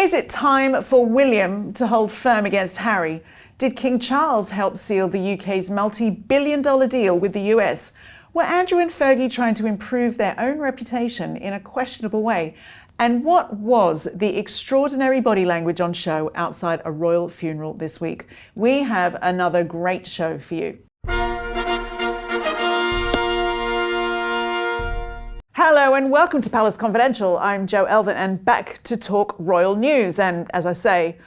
Is it time for William to hold firm against Harry? Did King Charles help seal the UK's multi-billion-dollar deal with the US? Were Andrew and Fergie trying to improve their own reputation in a questionable way? And what was the extraordinary body language on show outside a royal funeral this week? We have another great show for you. Hello and welcome to Palace Confidential. I'm Jo Elvin and back to talk royal news. And as I say,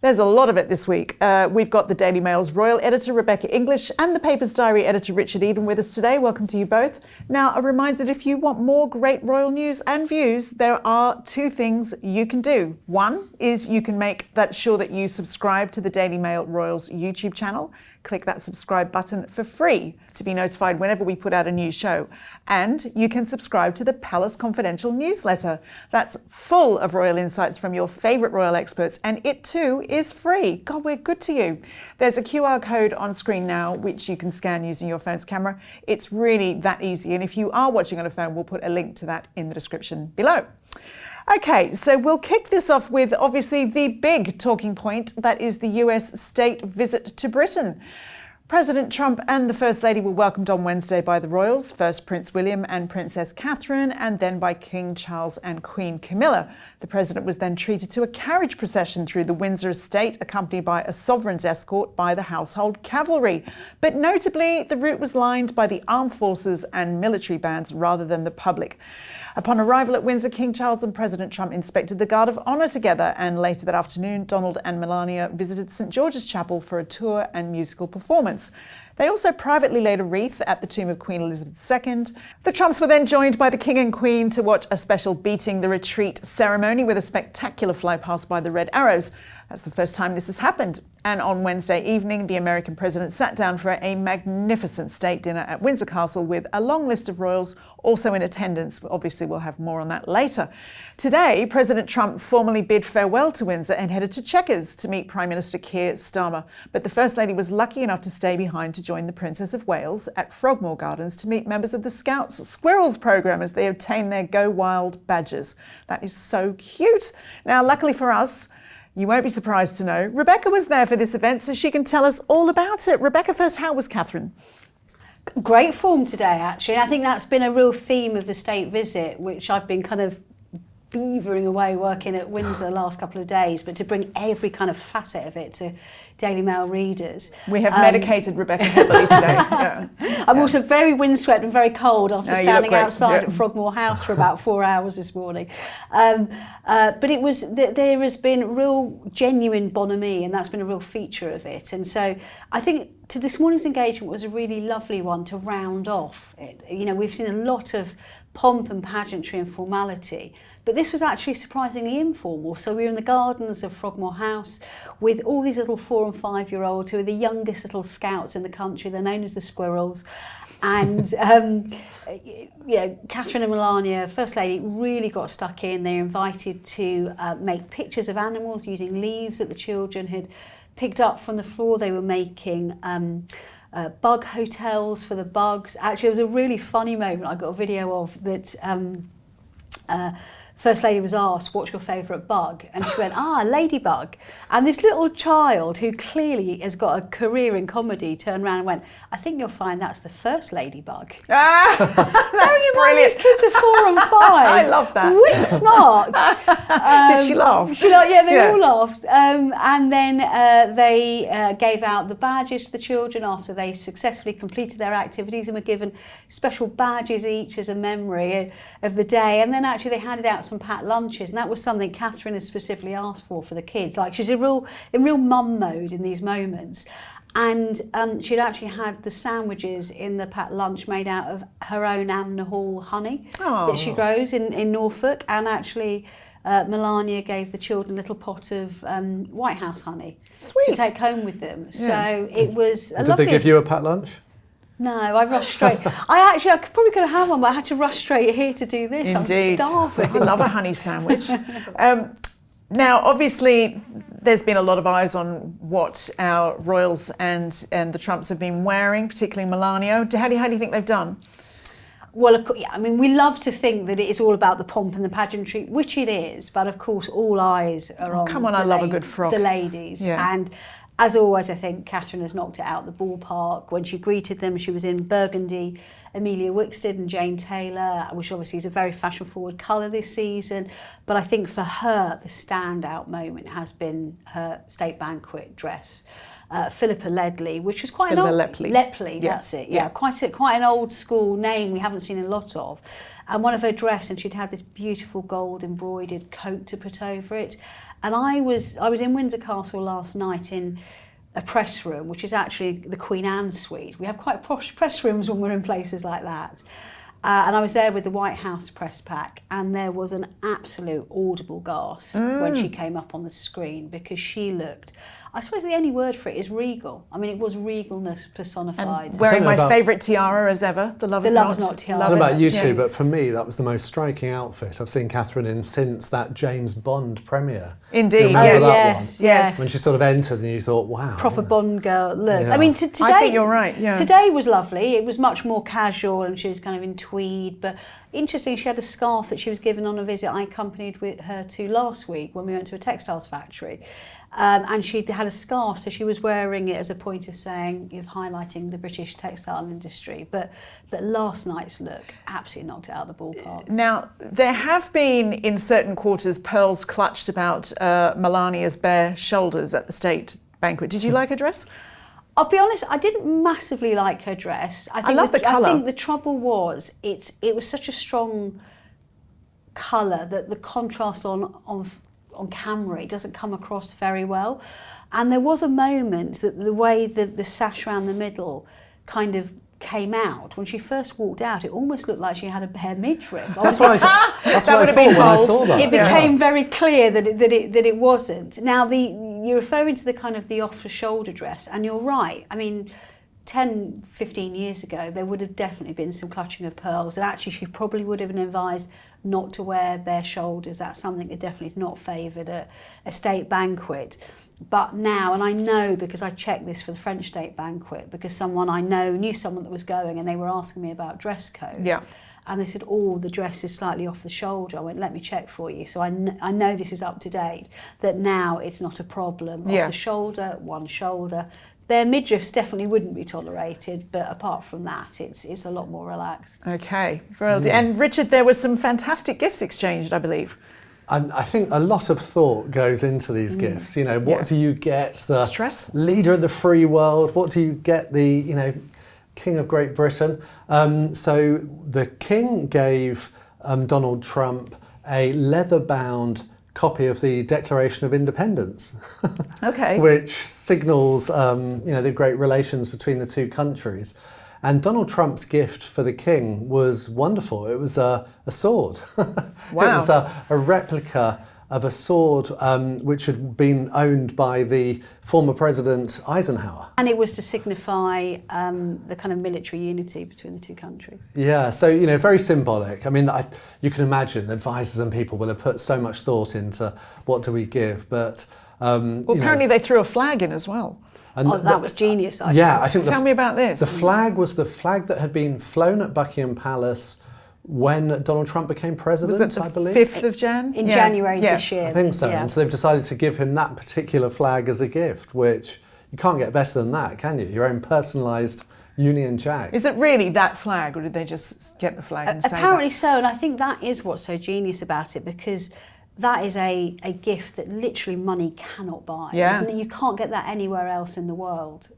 there's a lot of it this week. We've got the Daily Mail's royal editor, Rebecca English, and the paper's diary editor, Richard Eden, with us today. Welcome to you both. Now, a reminder that if you want more great royal news and views, there are two things you can do. One is you can make sure that you subscribe to the Daily Mail Royals YouTube channel. Click that subscribe button for free to be notified whenever we put out a new show. And you can subscribe to the Palace Confidential newsletter. That's full of royal insights from your favourite royal experts, and it too is free. God, we're good to you. There's a QR code on screen now, which you can scan using your phone's camera. It's really that easy. And if you are watching on a phone, we'll put a link to that in the description below. Okay, so we'll kick this off with obviously the big talking point, that is the US state visit to Britain. President Trump and the First Lady were welcomed on Wednesday by the royals, first Prince William and Princess Catherine, and then by King Charles and Queen Camilla. The president was then treated to a carriage procession through the Windsor estate, accompanied by a sovereign's escort by the household cavalry. But notably, the route was lined by the armed forces and military bands rather than the public. Upon arrival at Windsor, King Charles and President Trump inspected the Guard of Honour together, and later that afternoon, Donald and Melania visited St George's Chapel for a tour and musical performance. They also privately laid a wreath at the tomb of Queen Elizabeth II. The Trumps were then joined by the King and Queen to watch a special Beating the Retreat ceremony with a spectacular flypast by the Red Arrows. That's the first time this has happened. And on Wednesday evening, the American president sat down for a magnificent state dinner at Windsor Castle with a long list of royals also in attendance. Obviously, we'll have more on that later. Today, President Trump formally bid farewell to Windsor and headed to Chequers to meet Prime Minister Keir Starmer. But the First Lady was lucky enough to stay behind to join the Princess of Wales at Frogmore Gardens to meet members of the Scouts Squirrels programme as they obtain their Go Wild badges. That is so cute. Now, luckily for us, you won't be surprised to know, Rebecca was there for this event, so she can tell us all about it. Rebecca, first, how was Catherine? Great form today, actually. I think that's been a real theme of the state visit, which I've been kind of beavering away working at Windsor the last couple of days, but to bring every kind of facet of it to Daily Mail readers. We have medicated Rebecca heavily today. Yeah. I'm also very windswept and very cold after standing outside at Frogmore House for about 4 hours this morning. But there has been real genuine bonhomie, and that's been a real feature of it. And so I think this morning's engagement was a really lovely one to round off it. You know, we've seen a lot of pomp and pageantry and formality, but this was actually surprisingly informal. So we were in the gardens of Frogmore House with all these little 4 and 5 year olds who are the youngest little scouts in the country. They're known as the Squirrels. And Catherine and Melania, First Lady, really got stuck in. They were invited to make pictures of animals using leaves that the children had picked up from the floor. They were making bug hotels for the bugs. Actually, it was a really funny moment I got a video of that. First Lady was asked, what's your favourite bug? And she went, ladybug. And this little child, who clearly has got a career in comedy, turned around and went, I think you'll find that's the first ladybug. That's brilliant. These kids are 4 and 5. I love that. Whip smart. Did she laugh? They all laughed. And then they gave out the badges to the children after they successfully completed their activities and were given special badges each as a memory of the day. And then actually they handed out some packed lunches, and that was something Catherine has specifically asked for the kids. Like, she's in real mum mode in these moments. And she'd actually had the sandwiches in the packed lunch made out of her own Amna Hall honey that she grows in Norfolk. And actually Melania gave the children a little pot of White House honey to take home with them. Yeah. So it was a lovely... Did they give you a packed lunch? No, I rushed straight. I probably could have had one, but I had to rush straight here to do this. Indeed. I'm starving. I love a honey sandwich. Now, obviously, there's been a lot of eyes on what our royals and the Trumps have been wearing, particularly Melania. How do you think they've done? Well, yeah, I mean, we love to think that it is all about the pomp and the pageantry, which it is, but of course all eyes are on come on, I love a good frock. The ladies. Yeah. And as always, I think Catherine has knocked it out the ballpark. When she greeted them, she was in burgundy, Amelia Wickstead and Jane Taylor, which obviously is a very fashion-forward colour this season. But I think for her, the standout moment has been her state banquet dress. Philippa Ledley, which was quite Philippa an old... Lepley. Lepley, Yeah. that's it. Yeah, quite an old school name we haven't seen a lot of. And one of her dress, and she'd had this beautiful gold embroidered coat to put over it. And I was in Windsor Castle last night in a press room, which is actually the Queen Anne suite. We have quite posh press rooms when we're in places like that. And I was there with the White House press pack, and there was an absolute audible gasp when she came up on the screen, because she looked, I suppose the only word for it is regal. I mean, it was regalness personified. And wearing my favourite tiara as ever, the Lover's Knot I tiara. don't know about you two, but for me, that was the most striking outfit I've seen Catherine in since that James Bond premiere. Indeed, yes. When she sort of entered and you thought, wow. Proper Bond girl look. Yeah. I mean, today... I think you're right, yeah. Today was lovely. It was much more casual, and she was kind of in tweed, but interesting, she had a scarf that she was given on a visit I accompanied with her to last week when we went to a textiles factory. And she had a scarf, so she was wearing it as a point of saying, you're highlighting the British textile industry. But last night's look absolutely knocked it out of the ballpark. Now, there have been in certain quarters pearls clutched about Melania's bare shoulders at the state banquet. Did you like her dress? I'll be honest, I didn't massively like her dress. I love the colour. I think the trouble was it was such a strong colour that the contrast on camera, it doesn't come across very well. And there was a moment that the way the sash around the middle kind of came out, when she first walked out, it almost looked like she had a bare midriff. That's what I thought when I saw that. It became very clear that it wasn't. Now, you're referring to the kind of the off-the-shoulder dress, and you're right. I mean, 10, 15 years ago, there would have definitely been some clutching of pearls, and actually she probably would have been advised not to wear bare shoulders. That's something that definitely is not favoured at a state banquet. But now, and I know because I checked this for the French state banquet, because someone I know knew someone that was going, and they were asking me about dress code. Yeah. And they said, the dress is slightly off the shoulder. I went, let me check for you. So I know this is up to date, that now it's not a problem. Yeah. Off the shoulder, one shoulder. Their midriffs definitely wouldn't be tolerated, but apart from that, it's a lot more relaxed. Okay, and Richard, there was some fantastic gifts exchanged, I believe. I think a lot of thought goes into these gifts. You know, what do you get the Stressful. leader of the free world? What do you get the, King of Great Britain? So the King gave Donald Trump a leather-bound copy of the Declaration of Independence. Okay. Which signals, the great relations between the two countries. And Donald Trump's gift for the King was wonderful. It was a sword. Wow. It was a replica of a sword which had been owned by the former President Eisenhower. And it was to signify the kind of military unity between the two countries. Yeah, so, very symbolic. I mean, you can imagine advisors and people will have put so much thought into what do we give, but... apparently they threw a flag in as well. And that was genius, I think. Tell me about this. The flag was the flag that had been flown at Buckingham Palace when Donald Trump became president, was that I believe. 5th of Jan? In January this year. I think so. Yeah. And so they've decided to give him that particular flag as a gift, which you can't get better than that, can you? Your own personalised Union Jack. Is it really that flag, or did they just get the flag and say Apparently that? so, and I think that is what's so genius about it, because that is a gift that literally money cannot buy. Yeah. Isn't it? You can't get that anywhere else in the world.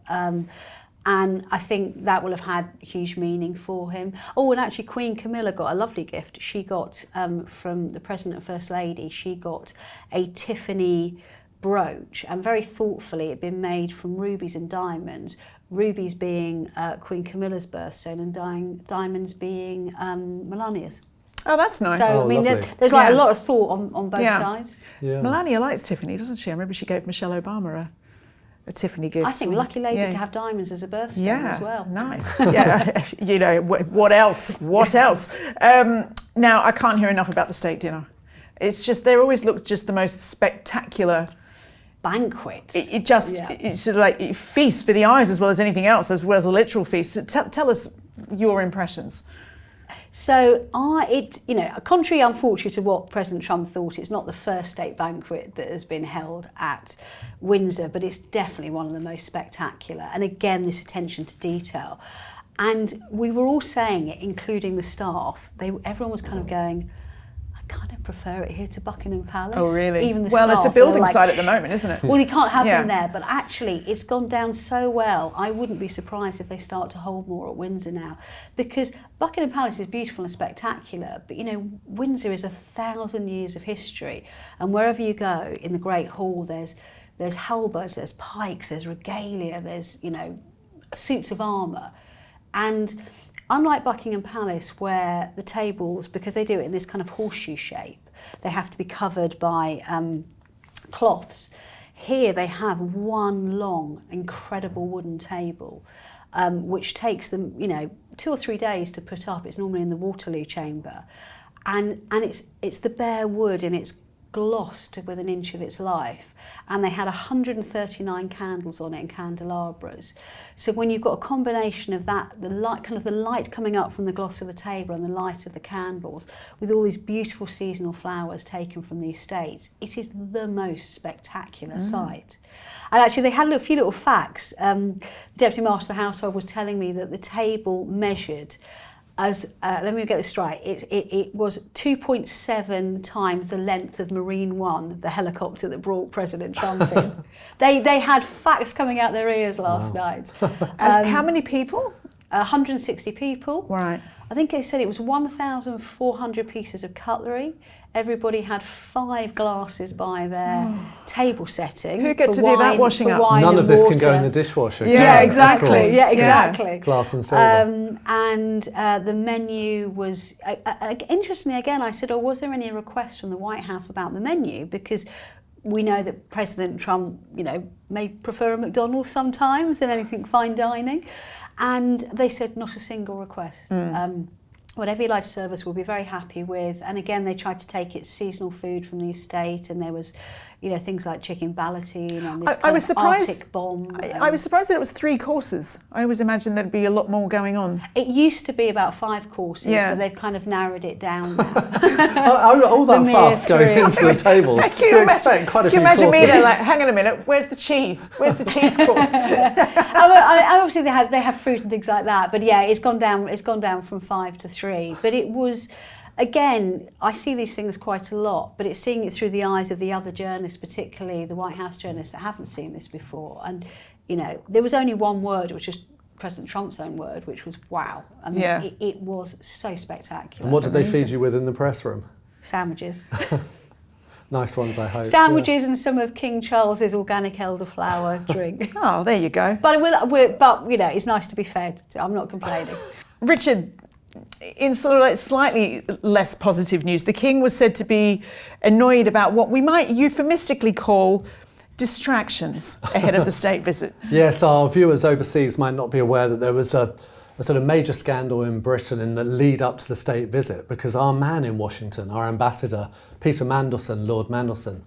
And I think that will have had huge meaning for him. Oh, and actually Queen Camilla got a lovely gift. She got, from the President and First Lady, she got a Tiffany brooch, and very thoughtfully it had been made from rubies and diamonds. Rubies being Queen Camilla's birthstone, and diamonds being Melania's. Oh, that's nice. So, I mean, there's like a lot of thought on both sides. Yeah. Melania likes Tiffany, doesn't she? I remember she gave Michelle Obama a Tiffany gift. I think lucky lady to have diamonds as a birthstone as well. Nice. Yeah, what else? What else? Now, I can't hear enough about the state dinner. It's just, they always look just the most spectacular banquets. It's sort of like a feast for the eyes as well as anything else, as well as a literal feast. Tell us your impressions. So contrary, unfortunately, to what President Trump thought, it's not the first state banquet that has been held at Windsor, but it's definitely one of the most spectacular. And again, this attention to detail. And we were all saying it, including the staff. Everyone was kind of going, I kind of prefer it here to Buckingham Palace. Oh, really? Even the well, staff it's a building like, site at the moment, isn't it? Well, you can't have them there, but actually it's gone down so well. I wouldn't be surprised if they start to hold more at Windsor now, because Buckingham Palace is beautiful and spectacular, but Windsor is 1,000 years of history, and wherever you go in the Great Hall, there's halberds, there's pikes, there's regalia, there's suits of armour. And unlike Buckingham Palace, where the tables, because they do it in this kind of horseshoe shape, they have to be covered by cloths. Here they have one long, incredible wooden table, which takes them, 2 or 3 days to put up. It's normally in the Waterloo chamber, and it's the bare wood, and it's glossed with an inch of its life, and they had 139 candles on it in candelabras. So when you've got a combination of that, the light coming up from the gloss of the table and the light of the candles, with all these beautiful seasonal flowers taken from the estates, it is the most spectacular sight. And actually, they had a few little facts. The Deputy Master of the Household was telling me that the table measured as, let me get this right, it was 2.7 times the length of Marine One, the helicopter that brought President Trump in. They had facts coming out their ears last night. And how many people? 160 people. Right. I think they said it was 1,400 pieces of cutlery. Everybody had 5 glasses by their table setting. Who get to do that washing up? None of this can go in the dishwasher. Yeah, exactly. Yeah, exactly. Glass and silver. And the menu was, interestingly, again, I said, was there any requests from the White House about the menu? Because we know that President Trump, may prefer a McDonald's sometimes than anything fine dining. And they said not a single request. Whatever you'd like to serve us, we'll be very happy with. And again, they tried to take its seasonal food from the estate, and there was, things like chicken ballotine and this kind of Arctic bomb. I was surprised that it was 3 courses. I always imagined there'd be a lot more going on. It used to be about 5 courses, but they've kind of narrowed it down now. all that fuss going into the tables. You expect quite a few courses. Can you imagine me there, like, hang on a minute, where's the cheese? Where's the cheese course? Obviously they have fruit and things like that, but yeah, it's gone down from 5 to 3. But it was, again, I see these things quite a lot, but it's seeing it through the eyes of the other journalists, particularly the White House journalists that haven't seen this before. And, there was only one word, which is President Trump's own word, which was wow. I mean, it was so spectacular. And what did they feed you with in the press room? Sandwiches. Nice ones, I hope. Sandwiches and some of King Charles's organic elderflower drink. Oh, there you go. But it's nice to be fed. So I'm not complaining. Richard, in sort of like slightly less positive news, the King was said to be annoyed about what we might euphemistically call distractions ahead of the state visit. Yes, our viewers overseas might not be aware that there was a sort of major scandal in Britain in the lead up to the state visit, because our man in Washington, our ambassador, Peter Mandelson, Lord Mandelson,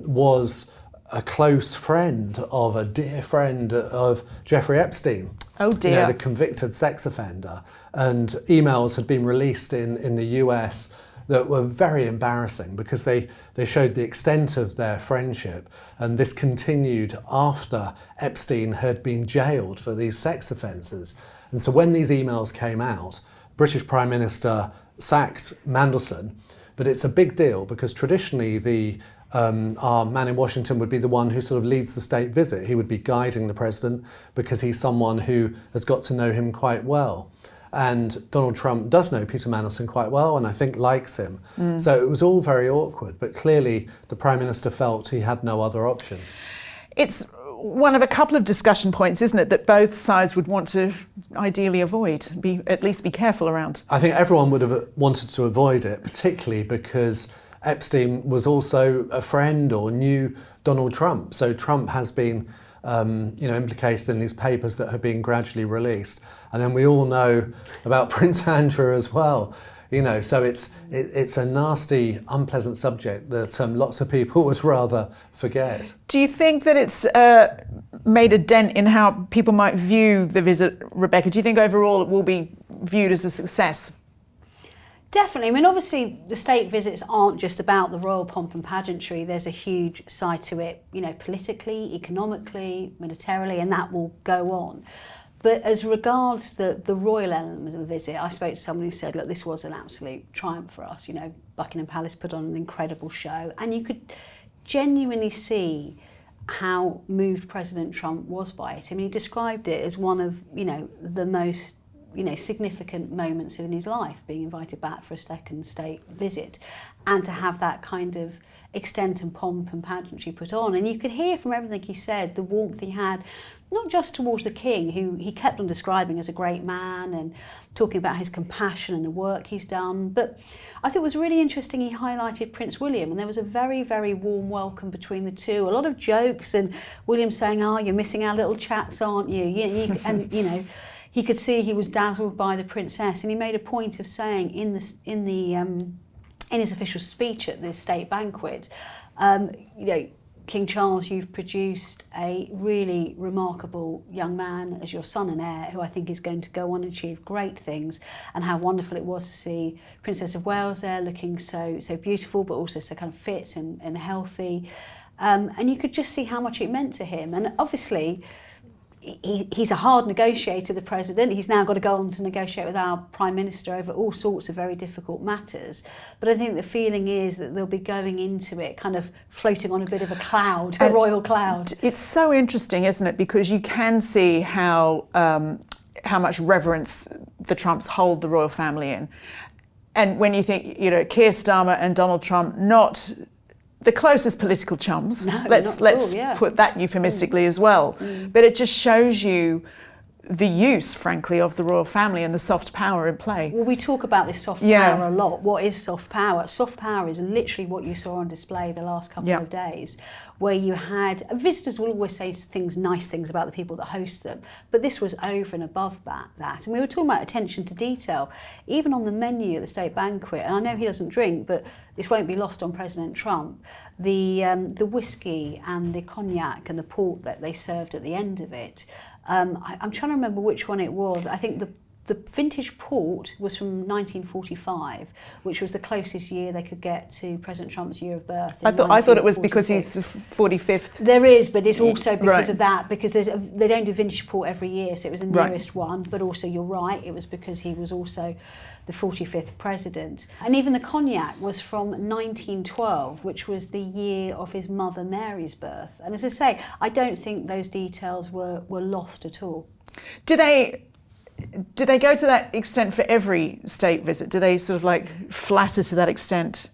was a close friend of a dear friend of Jeffrey Epstein. Oh dear. The convicted sex offender. And emails had been released in the US that were very embarrassing, because they showed the extent of their friendship. And this continued after Epstein had been jailed for these sex offences. And so when these emails came out, British Prime Minister sacked Mandelson. But it's a big deal, because traditionally our man in Washington would be the one who sort of leads the state visit. He would be guiding the president, because he's someone who has got to know him quite well. And Donald Trump does know Peter Mandelson quite well, and I think likes him. So it was all very awkward, but clearly the Prime Minister felt he had no other option. It's one of a couple of discussion points, isn't it, that both sides would want to ideally avoid, at least be careful around. I think everyone would have wanted to avoid it, particularly because Epstein was also a friend or knew Donald Trump. So Trump has been implicated in these papers that have been gradually released. And then we all know about Prince Andrew as well. So it's a nasty, unpleasant subject that lots of people would rather forget. Do you think that it's made a dent in how people might view the visit, Rebecca? Do you think overall it will be viewed as a success? Definitely. I mean, obviously, the state visits aren't just about the royal pomp and pageantry. There's a huge side to it, you know, politically, economically, militarily, and that will go on. But as regards the royal element of the visit, I spoke to someone who said, look, this was an absolute triumph for us. You know, Buckingham Palace put on an incredible show, and you could genuinely see how moved President Trump was by it. I mean, he described it as one of, you know, the most, you know, significant moments in his life, being invited back for a second state visit, and to have that kind of extent and pomp and pageantry put on. And you could hear from everything he said the warmth he had, not just towards the king, who he kept on describing as a great man and talking about his compassion and the work he's done, but I thought it was really interesting he highlighted Prince William, and there was a very, very warm welcome between the two. A lot of jokes, and William saying, "Oh, you're missing our little chats, aren't you?" And you know, he could see he was dazzled by the princess, and he made a point of saying in his official speech at the state banquet, you know, King Charles, you've produced a really remarkable young man as your son and heir, who I think is going to go on and achieve great things, and how wonderful it was to see Princess of Wales there looking so beautiful, but also so kind of fit and healthy. And you could just see how much it meant to him. And obviously, he's a hard negotiator, the president. He's now got to go on to negotiate with our prime minister over all sorts of very difficult matters. But I think the feeling is that they'll be going into it kind of floating on a bit of a cloud, a royal cloud. It's so interesting, isn't it? Because you can see how much reverence the Trumps hold the royal family in. And when you think, you know, Keir Starmer and Donald Trump, not the closest political chums. No, let's put that euphemistically as well. But it just shows you the use, frankly, of the royal family and the soft power in play. Well, we talk about this soft power a lot. What is soft power? Soft power is literally what you saw on display the last couple of days, where you had, visitors will always say nice things about the people that host them, but this was over and above that. And we were talking about attention to detail, even on the menu at the state banquet, and I know he doesn't drink, but this won't be lost on President Trump, the whiskey and the cognac and the port that they served at the end of it. I'm trying to remember which one it was. I think the vintage port was from 1945, which was the closest year they could get to President Trump's year of birth. I thought it was because he's the 45th. There is, but it's also because of that, because they don't do vintage port every year, so it was the nearest one. But also, you're right, it was because he was also the 45th president. And even the cognac was from 1912, which was the year of his mother Mary's birth. And as I say, I don't think those details were lost at all. Do they go to that extent for every state visit? Do they sort of like flatter to that extent?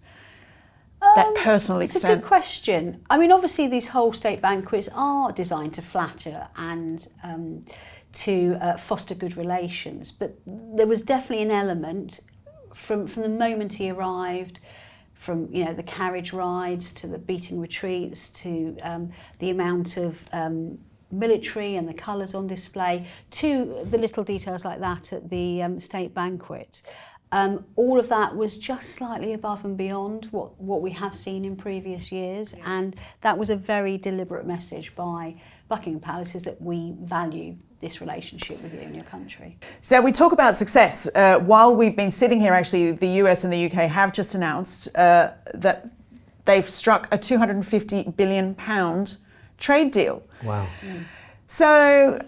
That personal extent? It's a good question. I mean, obviously these whole state banquets are designed to flatter and to foster good relations, but there was definitely an element from the moment he arrived, from, you know, the carriage rides to the beating retreats to the amount of military and the colours on display, to the little details like that at the state banquet. All of that was just slightly above and beyond what we have seen in previous years, and that was a very deliberate message by Buckingham Palace, is that we value this relationship with you and your country. So we talk about success. While we've been sitting here, actually, the US and the UK have just announced that they've struck a £250 billion trade deal. Wow. So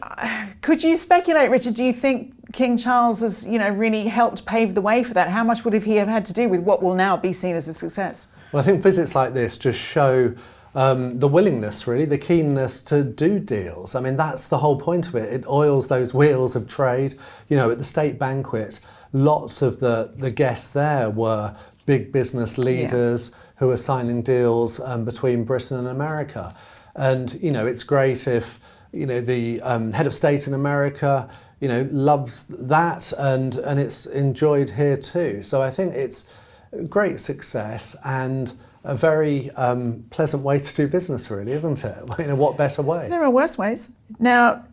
could you speculate, Richard, do you think King Charles has, you know, really helped pave the way for that? How much would he have had to do with what will now be seen as a success? Well, I think visits like this just show the willingness, really, the keenness to do deals. I mean, that's the whole point of it. It oils those wheels of trade. You know, at the state banquet, lots of the guests there were big business leaders who were signing deals between Britain and America. And, you know, it's great if, you know, the head of state in America, you know, loves that, and it's enjoyed here too. So I think it's a great success and a very pleasant way to do business, really, isn't it? You know, what better way? There are worse ways. Now,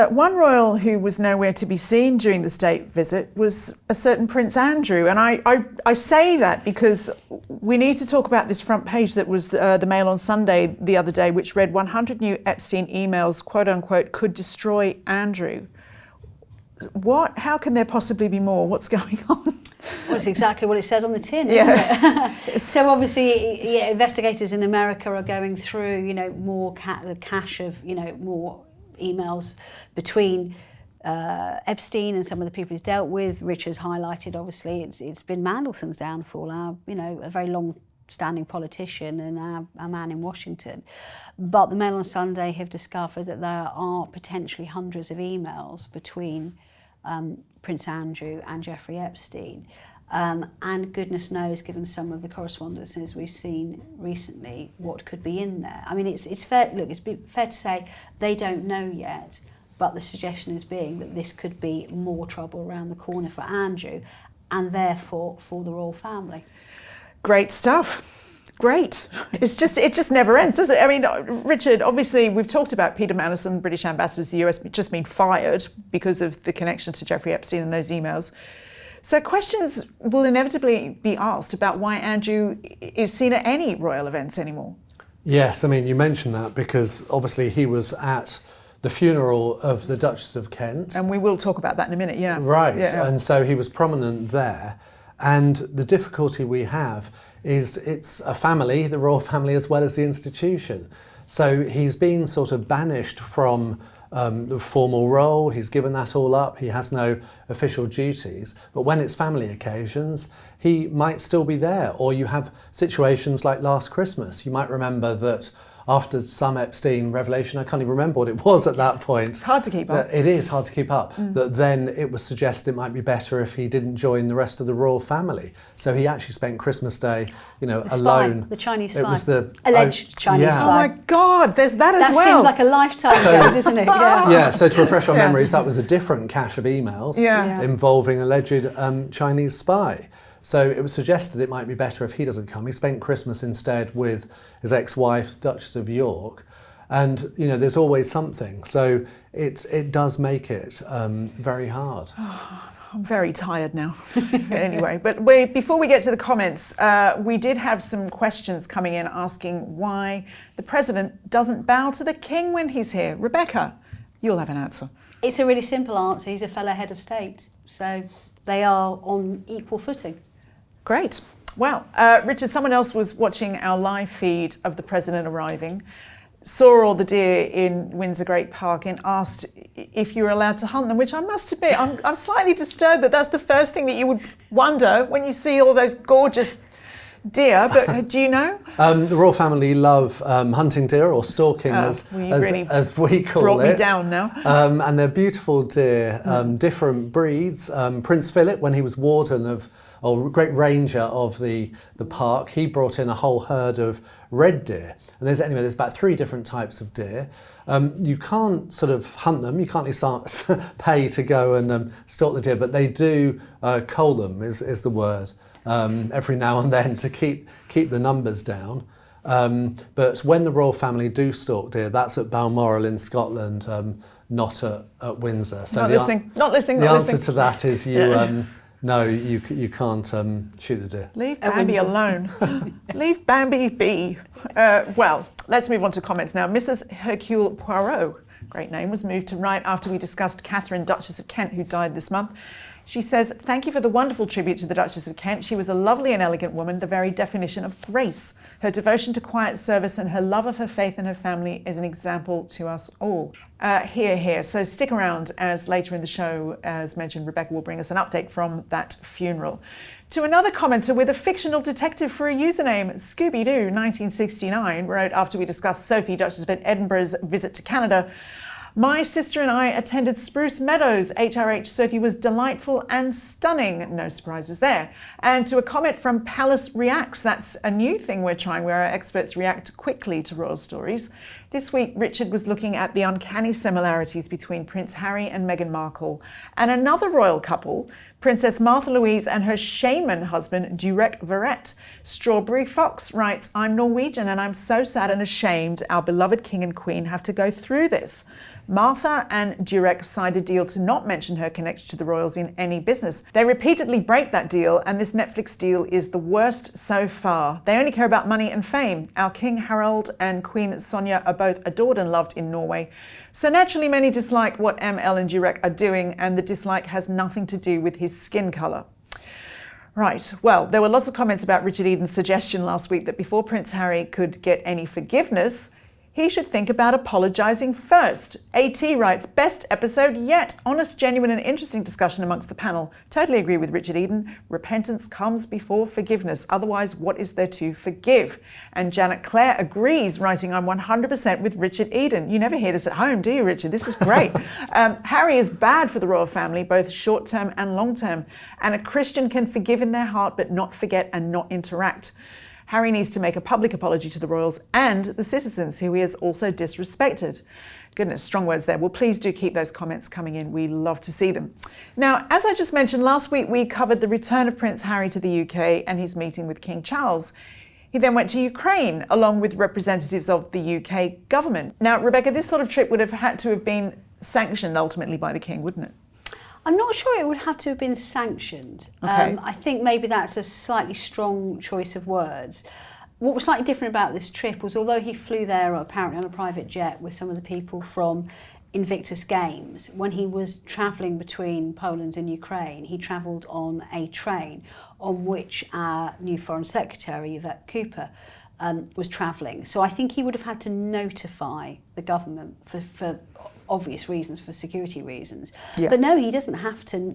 one royal who was nowhere to be seen during the state visit was a certain Prince Andrew. And I say that because we need to talk about this front page that was the Mail on Sunday the other day, which read 100 new Epstein emails, quote unquote, could destroy Andrew. How can there possibly be more? What's going on? Well, it's exactly what it said on the tin, isn't it? So obviously, investigators in America are going through, more the cache of, more emails between Epstein and some of the people he's dealt with. Richard's highlighted, obviously, it's been Mandelson's downfall, a very long-standing politician and our man in Washington. But the Mail on Sunday have discovered that there are potentially hundreds of emails between Prince Andrew and Jeffrey Epstein. And goodness knows, given some of the correspondences we've seen recently, what could be in there. I mean, it's fair. Look, it's fair to say they don't know yet, but the suggestion is being that this could be more trouble around the corner for Andrew, and therefore for the royal family. Great stuff. Great. It just never ends, does it? I mean, Richard, obviously we've talked about Peter Mandelson, British ambassador to the US, just been fired because of the connection to Jeffrey Epstein and those emails. So questions will inevitably be asked about why Andrew is seen at any royal events anymore. Yes, I mean, you mentioned that because obviously he was at the funeral of the Duchess of Kent. And we will talk about that in a minute, yeah. Right, yeah. And so he was prominent there. And the difficulty we have is it's a family, the royal family, as well as the institution. So he's been sort of banished from the formal role, he's given that all up, he has no official duties, but when it's family occasions, he might still be there. Or you have situations like last Christmas. You might remember that after some Epstein revelation, I can't even remember what it was at that point. It's hard to keep up. It is hard to keep up. That then it was suggested it might be better if he didn't join the rest of the royal family. So he actually spent Christmas Day, alone. The Chinese spy. It was the alleged Chinese spy. Oh my God, there's that as well. That seems like a lifetime ago, doesn't it? Yeah. Yeah, so to refresh our memories, that was a different cache of emails involving alleged Chinese spy. So it was suggested it might be better if he doesn't come. He spent Christmas instead with his ex-wife, Duchess of York. And, there's always something. So it does make it very hard. I'm very tired now. Anyway, but before we get to the comments, we did have some questions coming in asking why the president doesn't bow to the king when he's here. Rebecca, you'll have an answer. It's a really simple answer. He's a fellow head of state. So they are on equal footing. Great. Well, Richard, someone else was watching our live feed of the president arriving, saw all the deer in Windsor Great Park and asked if you were allowed to hunt them, which I must admit, I'm slightly disturbed that that's the first thing that you would wonder when you see all those gorgeous deer, but do you know? The royal family love hunting deer, or stalking as we call brought it. Me down now. And they're beautiful deer, different breeds. Prince Philip, when he was warden or great ranger of the park, he brought in a whole herd of red deer. And there's about 3 different types of deer. You can't sort of hunt them, you can't pay to go and stalk the deer, but they do cull them, is the word, every now and then to keep the numbers down. But when the royal family do stalk deer, that's at Balmoral in Scotland, not at Windsor. So not listening. The answer to that is no, you can't shoot the deer. Leave Bambi alone. Leave Bambi be. Well, let's move on to comments now. Mrs. Hercule Poirot, great name, was moved to write after we discussed Catherine, Duchess of Kent, who died this month. She says, "Thank you for the wonderful tribute to the Duchess of Kent. She was a lovely and elegant woman, the very definition of grace. Her devotion to quiet service and her love of her faith and her family is an example to us all." Here. So stick around, as later in the show, as mentioned, Rebecca will bring us an update from that funeral. To another commenter with a fictional detective for a username, Scooby-Doo 1969, wrote after we discussed Sophie, Duchess of Edinburgh's visit to Canada, "My sister and I attended Spruce Meadows. HRH Sophie was delightful and stunning." No surprises there. And to a comment from Palace Reacts, that's a new thing we're trying where our experts react quickly to royal stories. This week, Richard was looking at the uncanny similarities between Prince Harry and Meghan Markle and another royal couple, Princess Martha Louise and her shaman husband, Durek Verrett. Strawberry Fox writes, I'm Norwegian and I'm so sad and ashamed our beloved king and queen have to go through this. Martha and Durek signed a deal to not mention her connection to the royals in any business. They repeatedly break that deal, and this Netflix deal is the worst so far. They only care about money and fame. Our King Harald and Queen Sonja are both adored and loved in Norway. So naturally many dislike what ML and Durek are doing, and the dislike has nothing to do with his skin colour. Right, well, there were lots of comments about Richard Eden's suggestion last week that before Prince Harry could get any forgiveness, he should think about apologising first. AT writes, best episode yet. Honest, genuine and interesting discussion amongst the panel. Totally agree with Richard Eden. Repentance comes before forgiveness. Otherwise, what is there to forgive? And Janet Clare agrees, writing, I'm 100% with Richard Eden. You never hear this at home, do you, Richard? This is great. Harry is bad for the royal family, both short-term and long-term. And a Christian can forgive in their heart, but not forget and not interact. Harry needs to make a public apology to the royals and the citizens who he has also disrespected. Goodness, strong words there. Well, please do keep those comments coming in. We love to see them. Now, as I just mentioned, last week we covered the return of Prince Harry to the UK and his meeting with King Charles. He then went to Ukraine along with representatives of the UK government. Now, Rebecca, this sort of trip would have had to have been sanctioned ultimately by the King, wouldn't it? I'm not sure it would have to have been sanctioned. Okay. I think maybe that's a slightly strong choice of words. What was slightly different about this trip was, although he flew there apparently on a private jet with some of the people from Invictus Games, when he was travelling between Poland and Ukraine, he travelled on a train on which our new Foreign Secretary, Yvette Cooper, was travelling. So I think he would have had to notify the government for obvious reasons, for security reasons. Yeah. But no, he doesn't have to,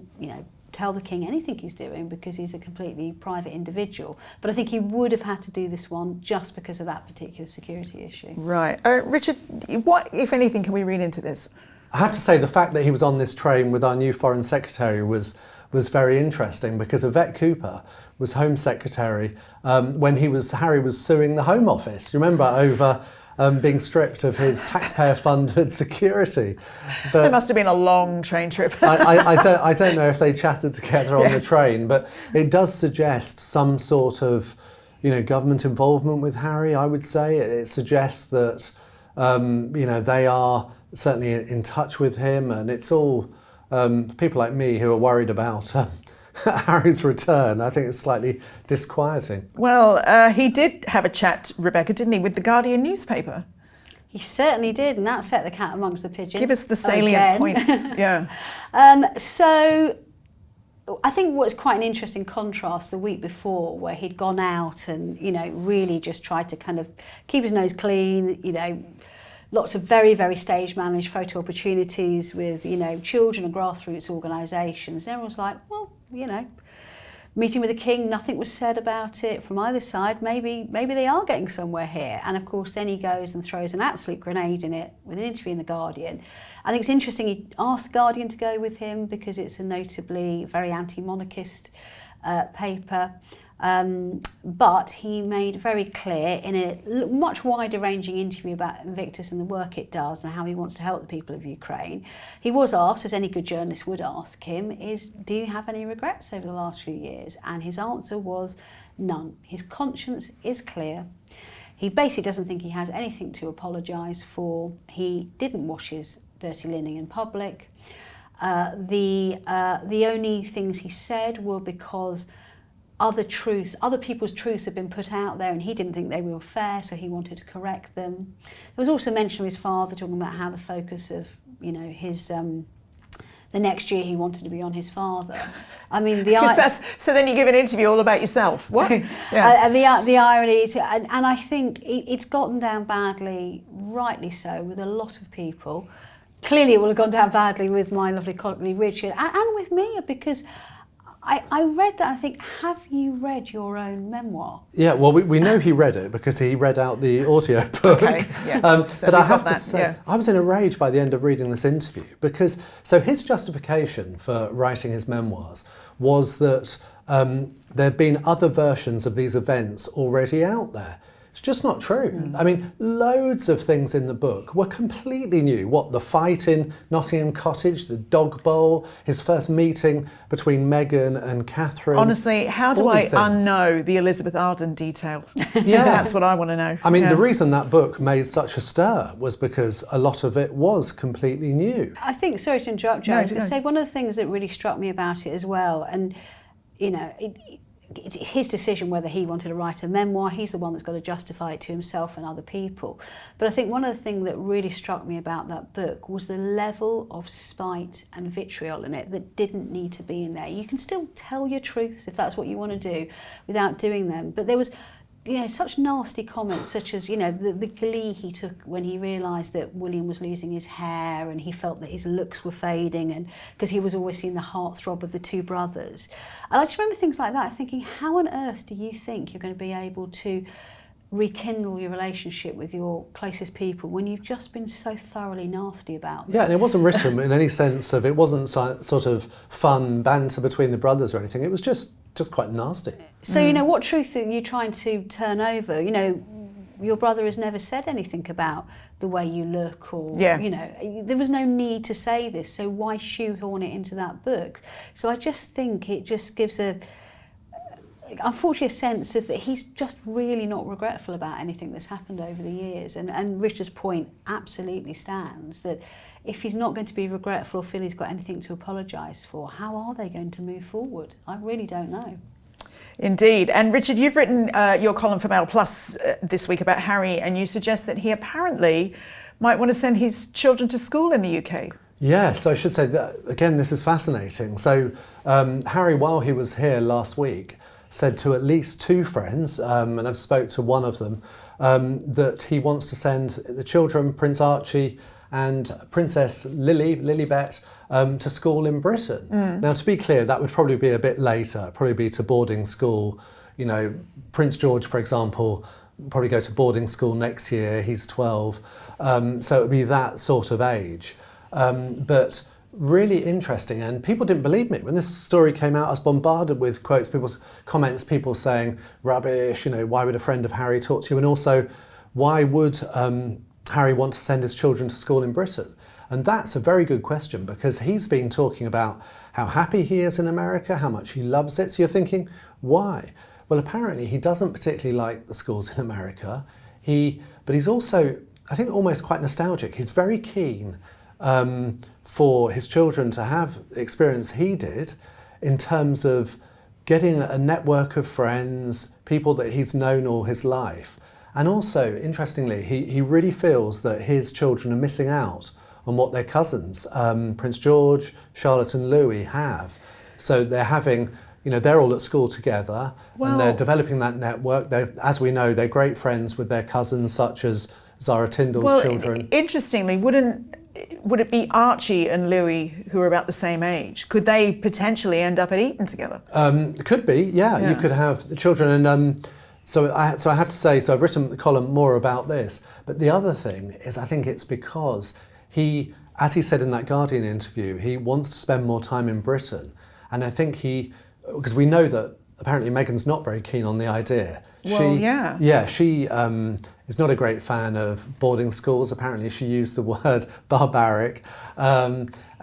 tell the king anything he's doing because he's a completely private individual. But I think he would have had to do this one just because of that particular security issue. Right. Richard, what, if anything, can we read into this? I have to say the fact that he was on this train with our new Foreign Secretary was very interesting, because Yvette Cooper was Home Secretary when Harry was suing the Home Office. You remember, over being stripped of his taxpayer-funded security. But There must have been a long train trip. I don't know if they chatted together on the train, but it does suggest some sort of, government involvement with Harry. I would say it suggests that they are certainly in touch with him, and it's all people like me who are worried about Harry's return. I think it's slightly disquieting. Well, he did have a chat, Rebecca, didn't he, with the Guardian newspaper? He certainly did, and that set the cat amongst the pigeons. Give us the salient points. Yeah. So I think what's quite an interesting contrast the week before, where he'd gone out and, really just tried to kind of keep his nose clean, lots of very, very stage managed photo opportunities with, children and grassroots organisations. And everyone's like, well, meeting with the king, nothing was said about it from either side. Maybe they are getting somewhere here. And of course, then he goes and throws an absolute grenade in it with an interview in The Guardian. I think it's interesting he asked The Guardian to go with him because it's a notably very anti-monarchist paper. But he made very clear in a much wider ranging interview about Invictus and the work it does and how he wants to help the people of Ukraine. He was asked, as any good journalist would ask him, do you have any regrets over the last few years? And his answer was none. His conscience is clear. He basically doesn't think he has anything to apologise for. He didn't wash his dirty linen in public. The only things he said were because other people's truths had been put out there and he didn't think they were fair, so he wanted to correct them. There was also mention of his father, talking about how the focus of, his the next year he wanted to be on his father. I mean, so then you give an interview all about yourself. What? Yeah. And the irony, and I think it's gotten down badly, rightly so, with a lot of people. Clearly it will have gone down badly with my lovely colleague Richard and with me, because I read that and I think, have you read your own memoir? Yeah, well, we know he read it because he read out the audio book. Okay, yeah. But I have to say, I was in a rage by the end of reading this interview because, so his justification for writing his memoirs was that there'd been other versions of these events already out there. It's just not true. I mean, loads of things in the book were completely new. What, the fight in Nottingham Cottage, the dog bowl, his first meeting between Meghan and Catherine. Honestly, how do I unknow the Elizabeth Arden detail? Yeah. That's what I want to know. I mean, the reason that book made such a stir was because a lot of it was completely new. I think, sorry to interrupt, Jo, I was going to No. say one of the things that really struck me about it as well, and, you know, it's his decision whether he wanted to write a memoir. He's the one that's got to justify it to himself and other people. But I think one of the things that really struck me about that book was the level of spite and vitriol in it that didn't need to be in there. You can still tell your truths if that's what you want to do without doing them. But there was, you know, such nasty comments, such as, you know, the glee he took when he realised that William was losing his hair and he felt that his looks were fading, and because he was always seeing the heartthrob of the two brothers. And I just remember things like that, thinking, how on earth do you think you're going to be able to rekindle your relationship with your closest people when you've just been so thoroughly nasty about them? Yeah, and it wasn't written in any sense of, it wasn't sort of fun banter between the brothers or anything. It was just quite nasty. So, you know, what truth are you trying to turn over? You know, your brother has never said anything about the way you look or, you know, there was no need to say this, so why shoehorn it into that book? So I just think it just gives unfortunately a sense of that he's just really not regretful about anything that's happened over the years. And Richard's point absolutely stands, that if he's not going to be regretful or feel he's got anything to apologise for, how are they going to move forward? I really don't know. Indeed. And Richard, you've written your column for Mail Plus this week about Harry, and you suggest that he apparently might want to send his children to school in the UK. Yes, I should say that, again, this is fascinating. So Harry, while he was here last week, said to at least two friends, and I've spoke to one of them, that he wants to send the children, Prince Archie and Princess Lilibet, to school in Britain. Now, to be clear, that would probably be a bit later, probably be to boarding school. You know, Prince George, for example, probably go to boarding school next year. He's 12, so it would be that sort of age. But really interesting, and people didn't believe me. When this story came out, I was bombarded with quotes, people's comments, people saying, rubbish, you know, why would a friend of Harry talk to you? And also, why would Harry want to send his children to school in Britain? And that's a very good question, because he's been talking about how happy he is in America, how much he loves it. So you're thinking, why? Well, apparently he doesn't particularly like the schools in America. But he's also, I think, almost quite nostalgic. He's very keen for his children to have the experience he did in terms of getting a network of friends, people that he's known all his life. And also, interestingly, he really feels that his children are missing out on what their cousins, Prince George, Charlotte and Louis, have. So they're having, you know, they're all at school together, and they're developing that network. As we know, they're great friends with their cousins, such as Zara Tyndall's children. Interestingly, would it be Archie and Louis who are about the same age? Could they potentially end up at Eton together? Could be, yeah. You could have the children, and so I have to say, so I've written the column more about this. But the other thing is, I think it's because he, as he said in that Guardian interview, he wants to spend more time in Britain, and I think because we know that apparently Meghan's not very keen on the idea. She is not a great fan of boarding schools. Apparently she used the word barbaric.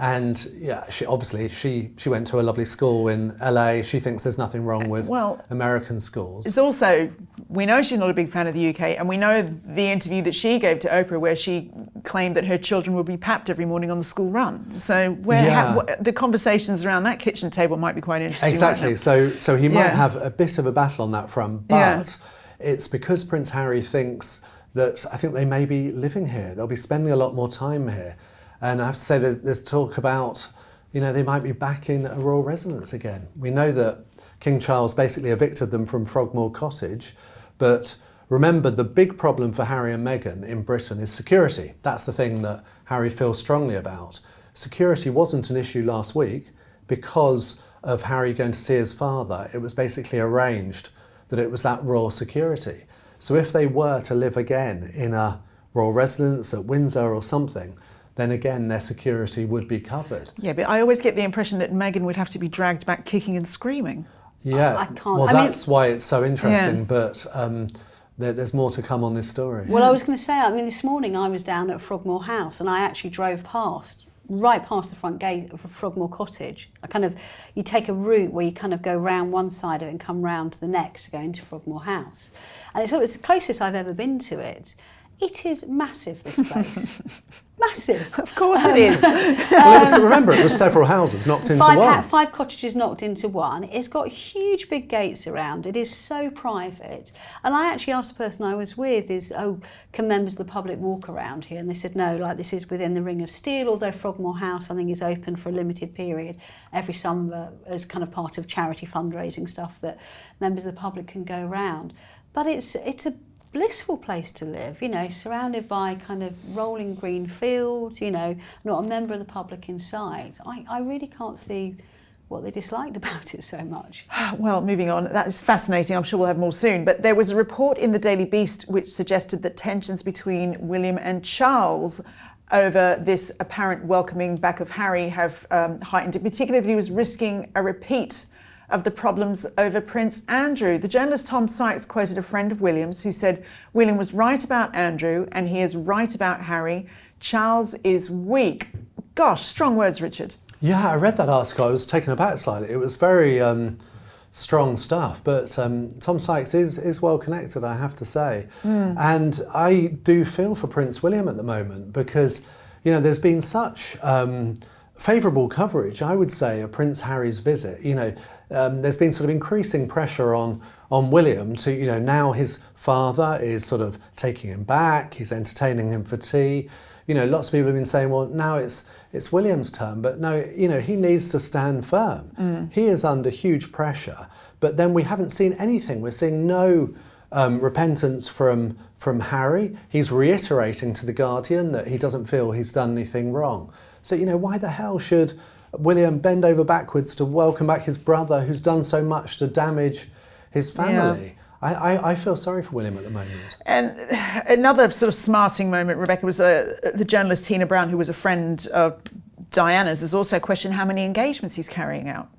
And yeah, she went to a lovely school in LA. She thinks there's nothing wrong with American schools. It's also, we know she's not a big fan of the UK, and we know the interview that she gave to Oprah where she claimed that her children would be papped every morning on the school run. So the conversations around that kitchen table might be quite interesting. Exactly. So he might have a bit of a battle on that front, but it's because Prince Harry thinks that, I think they may be living here. They'll be spending a lot more time here. And I have to say, there's talk about, you know, they might be back in a royal residence again. We know that King Charles basically evicted them from Frogmore Cottage, but remember, the big problem for Harry and Meghan in Britain is security. That's the thing that Harry feels strongly about. Security wasn't an issue last week because of Harry going to see his father. It was basically arranged that it was that royal security. So if they were to live again in a royal residence at Windsor or something, then again their security would be covered. Yeah, but I always get the impression that Meghan would have to be dragged back kicking and screaming. Yeah, I can't. Well, that's why it's so interesting. Yeah. But there's more to come on this story. Well, I was going to say, I mean, this morning I was down at Frogmore House and I actually drove right past the front gate of Frogmore Cottage. You take a route where you kind of go round one side of it and come round to the next to go into Frogmore House. And it's the closest I've ever been to it. It is massive, this place. Massive. Of course it is. Well, remember, it was several houses knocked into one. 5 cottages knocked into one. It's got huge big gates around. It is so private. And I actually asked the person I was with can members of the public walk around here? And they said, no, this is within the Ring of Steel, although Frogmore House, I think, is open for a limited period every summer as kind of part of charity fundraising stuff that members of the public can go around. But it's a blissful place to live, surrounded by kind of rolling green fields, not a member of the public in sight. I really can't see what they disliked about it so much. Well, moving on, that is fascinating. I'm sure we'll have more soon. But there was a report in the Daily Beast which suggested that tensions between William and Charles over this apparent welcoming back of Harry have heightened, in particular that he was risking a repeat of the problems over Prince Andrew. The journalist Tom Sykes quoted a friend of William's who said, William was right about Andrew and he is right about Harry. Charles is weak. Gosh, strong words, Richard. Yeah, I read that article. I was taken aback slightly. It was very strong stuff, but Tom Sykes is well connected, I have to say. And I do feel for Prince William at the moment because, there's been such favourable coverage, I would say, of Prince Harry's visit. There's been sort of increasing pressure on William to, now his father is sort of taking him back, he's entertaining him for tea. Lots of people have been saying, well, now it's William's turn, but no, he needs to stand firm. He is under huge pressure, but then we haven't seen anything. We're seeing no repentance from Harry. He's reiterating to The Guardian that he doesn't feel he's done anything wrong. So, why the hell should William bend over backwards to welcome back his brother who's done so much to damage his family? Yeah. I feel sorry for William at the moment. And another sort of smarting moment, Rebecca, was the journalist Tina Brown, who was a friend of Diana's, has also questioned how many engagements he's carrying out.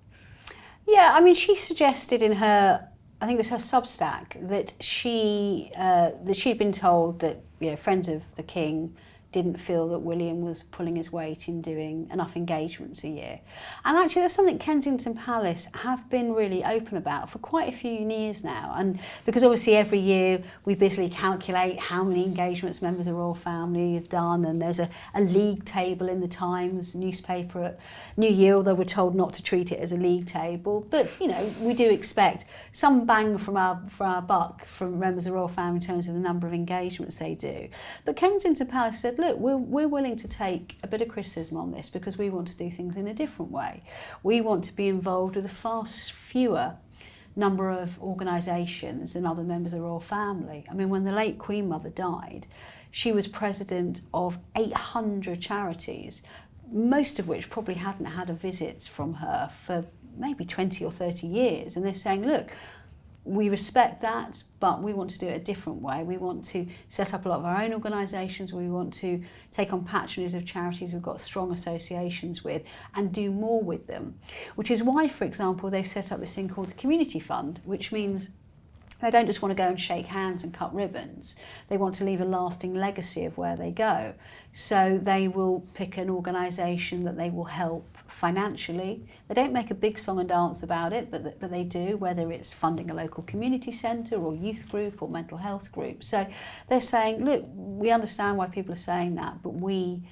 Yeah, I mean, she suggested in her, I think it was her Substack, that she'd been told that friends of the King didn't feel that William was pulling his weight in doing enough engagements a year. And actually that's something Kensington Palace have been really open about for quite a few years now. And because obviously every year we busily calculate how many engagements members of the royal family have done, and there's a league table in the Times newspaper at New Year, although we're told not to treat it as a league table. But we do expect some bang for our buck from members of the royal family in terms of the number of engagements they do. But Kensington Palace said, look, we're willing to take a bit of criticism on this because we want to do things in a different way. We want to be involved with a far fewer number of organisations than other members of the royal family. I mean, when the late Queen Mother died, she was president of 800 charities, most of which probably hadn't had a visit from her for maybe 20 or 30 years. And they're saying, look, we respect that, but we want to do it a different way. We want to set up a lot of our own organisations. We want to take on patronage of charities we've got strong associations with and do more with them. Which is why, for example, they've set up this thing called the Community Fund, which means they don't just want to go and shake hands and cut ribbons. They want to leave a lasting legacy of where they go. So they will pick an organisation that they will help financially. They don't make a big song and dance about it, but they do, whether it's funding a local community centre or youth group or mental health group. So they're saying, look, we understand why people are saying that, but we're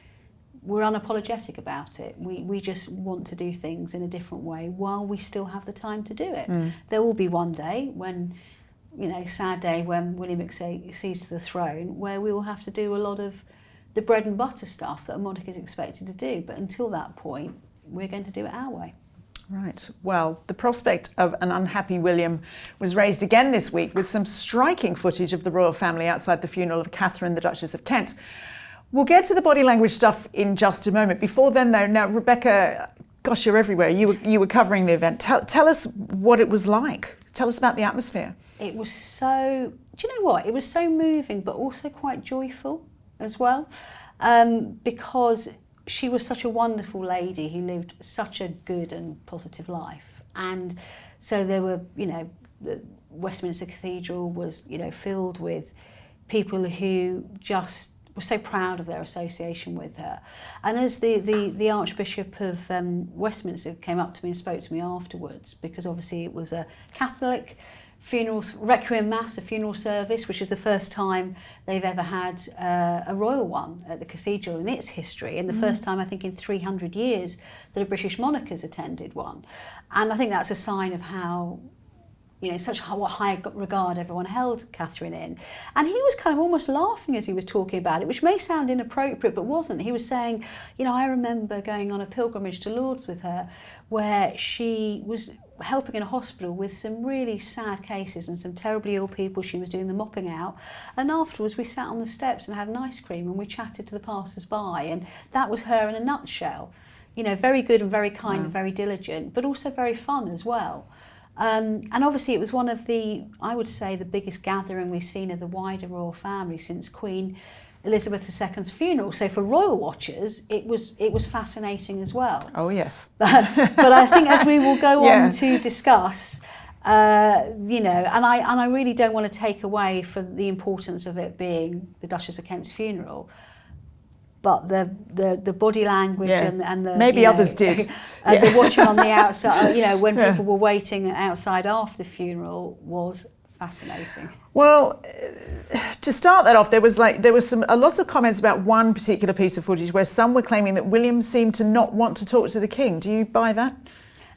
unapologetic about it. We just want to do things in a different way while we still have the time to do it. There will be one day when, sad day when William accedes to the throne, where we will have to do a lot of the bread and butter stuff that a monarch is expected to do. But until that point, we're going to do it our way. Right. Well, the prospect of an unhappy William was raised again this week with some striking footage of the royal family outside the funeral of Catherine, the Duchess of Kent. We'll get to the body language stuff in just a moment. Before then, though, now, Rebecca, gosh, you're everywhere. You were covering the event. Tell us what it was like. Tell us about the atmosphere. It was so, do you know what? It was so moving, but also quite joyful as well, because she was such a wonderful lady who lived such a good and positive life. And so there were, Westminster Cathedral was, you know, filled with people who just were so proud of their association with her. And as the Archbishop of Westminster came up to me and spoke to me afterwards, because obviously it was a Catholic funeral, Requiem Mass, a funeral service, which is the first time they've ever had a royal one at the cathedral in its history, and the first time I think in 300 years that a British monarch has attended one. And I think that's a sign of how, you know, such what high regard everyone held Catherine in. And he was kind of almost laughing as he was talking about it, which may sound inappropriate, but wasn't. He was saying, you know, I remember going on a pilgrimage to Lourdes with her, where she was helping in a hospital with some really sad cases and some terribly ill people. She was doing the mopping out. And afterwards we sat on the steps and had an ice cream and we chatted to the passers-by. And that was her in a nutshell. You know, very good and very kind and very diligent, but also very fun as well. And obviously it was one of the, I would say, the biggest gathering we've seen of the wider royal family since Queen Elizabeth II's funeral. So for royal watchers, it was fascinating as well. Oh yes. But I think as we will go on to discuss, you know, and I really don't want to take away from the importance of it being the Duchess of Kent's funeral. But the body language and the maybe others did. The watching on the outside, you know, when people were waiting outside after the funeral was fascinating. Well, to start that off, there was lots of comments about one particular piece of footage where some were claiming that William seemed to not want to talk to the king. Do you buy that?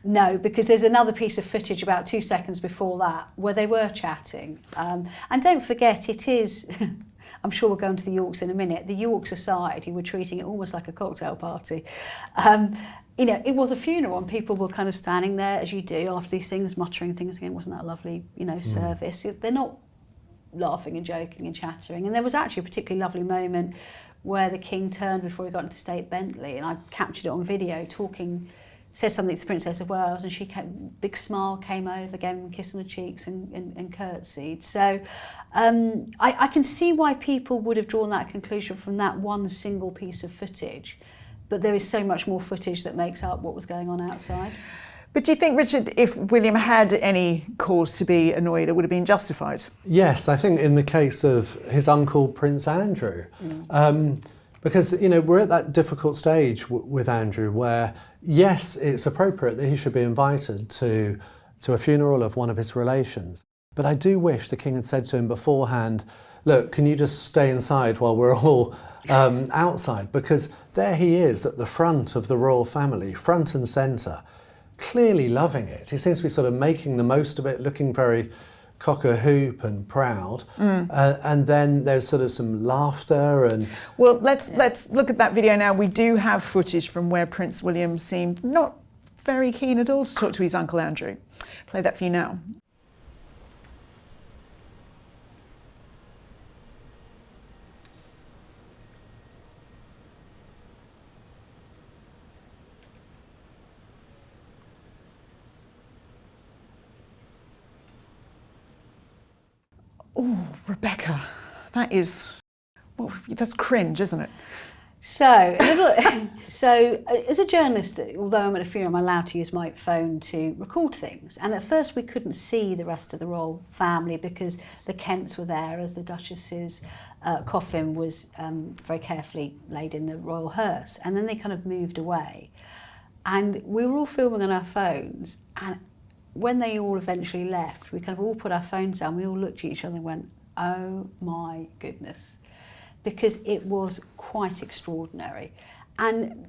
No, because there's another piece of footage about 2 seconds before that where they were chatting. And don't forget, it is. I'm sure we'll go into the Yorks in a minute. The Yorks aside, who were treating it almost like a cocktail party. You know, it was a funeral and people were kind of standing there, as you do, after these things, muttering things again, wasn't that a lovely, you know, service? They're not laughing and joking and chattering. And there was actually a particularly lovely moment where the king turned before he got into the State Bentley, and I captured it on video, said something to the Princess of Wales, and she big smile came over, gave him a kiss on the cheeks and curtsied. So I can see why people would have drawn that conclusion from that one single piece of footage, but there is so much more footage that makes up what was going on outside. But do you think, Richard, if William had any cause to be annoyed, it would have been justified? Yes, I think in the case of his uncle, Prince Andrew. Because, you know, we're at that difficult stage with Andrew where, yes, it's appropriate that he should be invited to a funeral of one of his relations. But I do wish the king had said to him beforehand, look, can you just stay inside while we're all outside? Because there he is at the front of the royal family, front and centre, clearly loving it. He seems to be sort of making the most of it, looking very cock-a-hoop and proud, and then there's sort of some laughter and... Well, let's look at that video now. We do have footage from where Prince William seemed not very keen at all to talk to his Uncle Andrew. Play that for you now. Oh, Rebecca, that's cringe, isn't it? So as a journalist, although I'm at a funeral, I'm allowed to use my phone to record things. And at first we couldn't see the rest of the royal family because the Kents were there as the Duchess's coffin was very carefully laid in the royal hearse. And then they kind of moved away. And we were all filming on our phones. And when they all eventually left, we kind of all put our phones down, we all looked at each other and went, oh my goodness, because it was quite extraordinary. And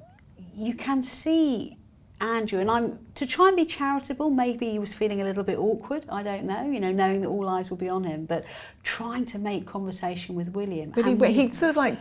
you can see Andrew, and I'm to try and be charitable, maybe he was feeling a little bit awkward, I don't know, you know, knowing that all eyes will be on him, but trying to make conversation with William. But he sort of like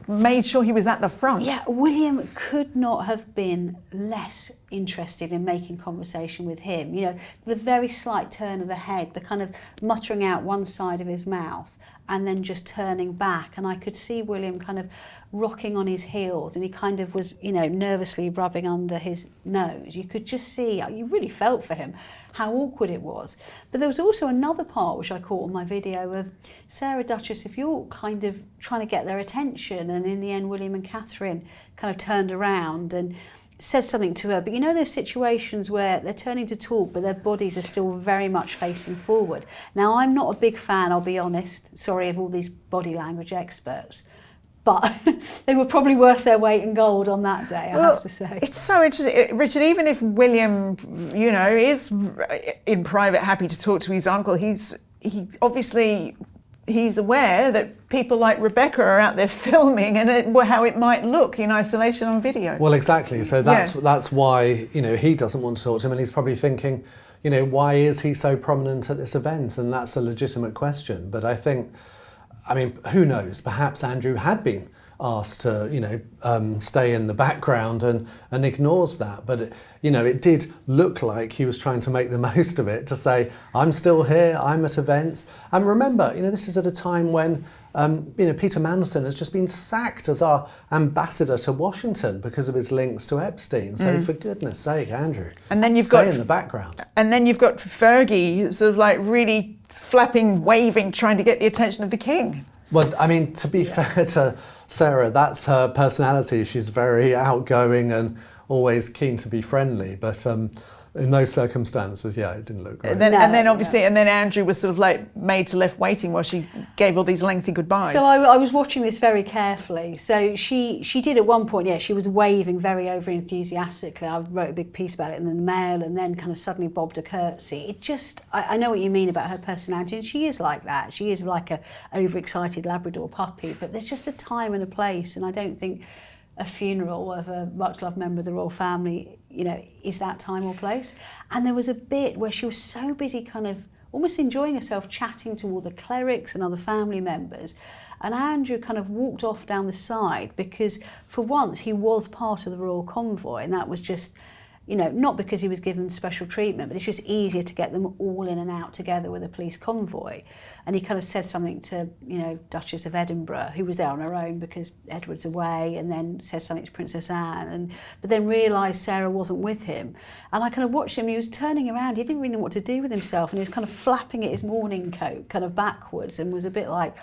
made sure he was at the front. Yeah, William could not have been less interested in making conversation with him. You know, the very slight turn of the head, the kind of muttering out one side of his mouth and then just turning back. And I could see William kind of rocking on his heels, and he kind of was, you know, nervously rubbing under his nose. You could just see, you really felt for him, how awkward it was. But there was also another part which I caught on my video of Sarah, Duchess of York, kind of trying to get their attention, and in the end William and Catherine kind of turned around and said something to her. But you know those situations where they're turning to talk but their bodies are still very much facing forward. Now, I'm not a big fan, I'll be honest, sorry, of all these body language experts, but they were probably worth their weight in gold on that day, I have to say. It's so interesting, Richard. Even if William, you know, is in private happy to talk to his uncle, he's aware that people like Rebecca are out there filming and how it might look in isolation on video. Well, exactly. So that's why, you know, he doesn't want to talk to him, and he's probably thinking, you know, why is he so prominent at this event? And that's a legitimate question. But I think, I mean, who knows? Perhaps Andrew had been asked to, you know, stay in the background and ignores that. But, you know, it did look like he was trying to make the most of it, to say, I'm still here, I'm at events. And remember, you know, this is at a time when, you know, Peter Mandelson has just been sacked as our ambassador to Washington because of his links to Epstein. So for goodness sake, Andrew, and then stay in the background. And then you've got Fergie sort of like really flapping, waving, trying to get the attention of the king. Well, I mean, to be fair to Sarah, that's her personality. She's very outgoing and always keen to be friendly. But in those circumstances, it didn't look great. And then obviously, and then Andrew was sort of like made to left waiting while she gave all these lengthy goodbyes. So I was watching this very carefully. So she did at one point, she was waving very over enthusiastically. I wrote a big piece about it in the Mail, and then kind of suddenly bobbed a curtsy. It just, I know what you mean about her personality, and she is like that. She is like a overexcited Labrador puppy, but there's just a time and a place, and I don't think a funeral of a much-loved member of the royal family, you know, is that time or place. And there was a bit where she was so busy kind of almost enjoying herself, chatting to all the clerics and other family members. And Andrew kind of walked off down the side because for once he was part of the royal convoy, and that was just, you know, not because he was given special treatment, but it's just easier to get them all in and out together with a police convoy. And he kind of said something to, you know, Duchess of Edinburgh, who was there on her own because Edward's away, and then said something to Princess Anne, but then realised Sarah wasn't with him. And I kind of watched him, he was turning around, he didn't really know what to do with himself, and he was kind of flapping at his morning coat kind of backwards, and was a bit like,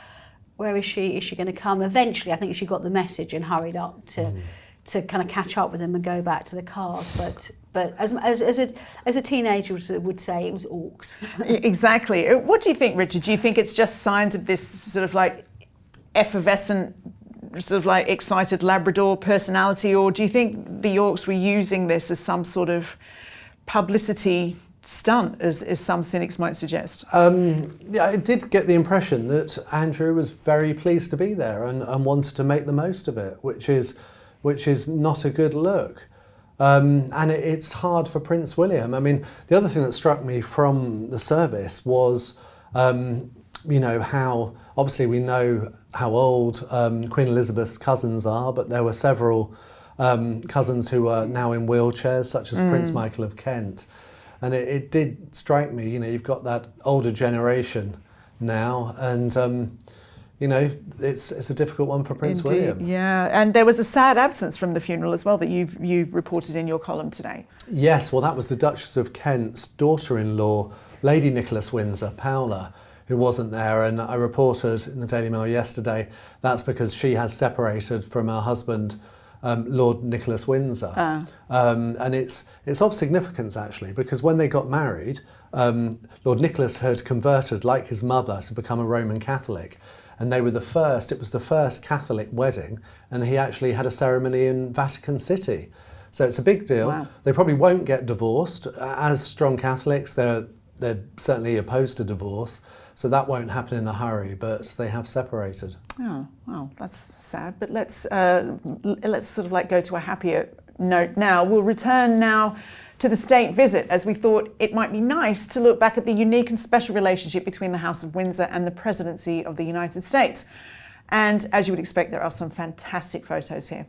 where is she? Is she going to come? Eventually, I think she got the message and hurried up to kind of catch up with them and go back to the cars, but as a teenager would say, it was awks. Exactly. What do you think, Richard? Do you think it's just signs of this sort of like effervescent, sort of like excited Labrador personality, or do you think the Yorks were using this as some sort of publicity stunt, as some cynics might suggest? I did get the impression that Andrew was very pleased to be there and wanted to make the most of it, which is not a good look. And it's hard for Prince William. I mean, the other thing that struck me from the service was, you know, how, obviously we know how old Queen Elizabeth's cousins are, but there were several cousins who are now in wheelchairs, such as Prince Michael of Kent. And it did strike me, you know, you've got that older generation now, and you know, it's a difficult one for Prince William. Yeah, and there was a sad absence from the funeral as well that you've reported in your column today. Yes, well, that was the Duchess of Kent's daughter-in-law, Lady Nicholas Windsor, Paola, who wasn't there, and I reported in the Daily Mail yesterday that's because she has separated from her husband, Lord Nicholas Windsor. And it's of significance, actually, because when they got married, Lord Nicholas had converted, like his mother, to become a Roman Catholic. And it was the first Catholic wedding, and he actually had a ceremony in Vatican City. So it's a big deal. Wow. They probably won't get divorced. As strong Catholics, they're certainly opposed to divorce, so that won't happen in a hurry, but they have separated. Oh, well, that's sad, but let's sort of like go to a happier note now. We'll return now to the state visit, as we thought it might be nice to look back at the unique and special relationship between the House of Windsor and the Presidency of the United States. And as you would expect, there are some fantastic photos here.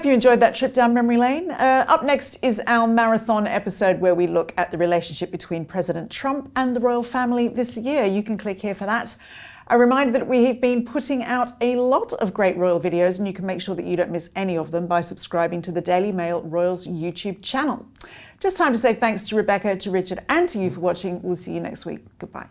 hope you enjoyed that trip down memory lane. Up next is our marathon episode where we look at the relationship between President Trump and the royal family this year. You can click here for that. A reminder that we have been putting out a lot of great royal videos, and you can make sure that you don't miss any of them by subscribing to the Daily Mail Royals YouTube channel. Just time to say thanks to Rebecca, to Richard, and to you for watching. We'll see you next week. Goodbye.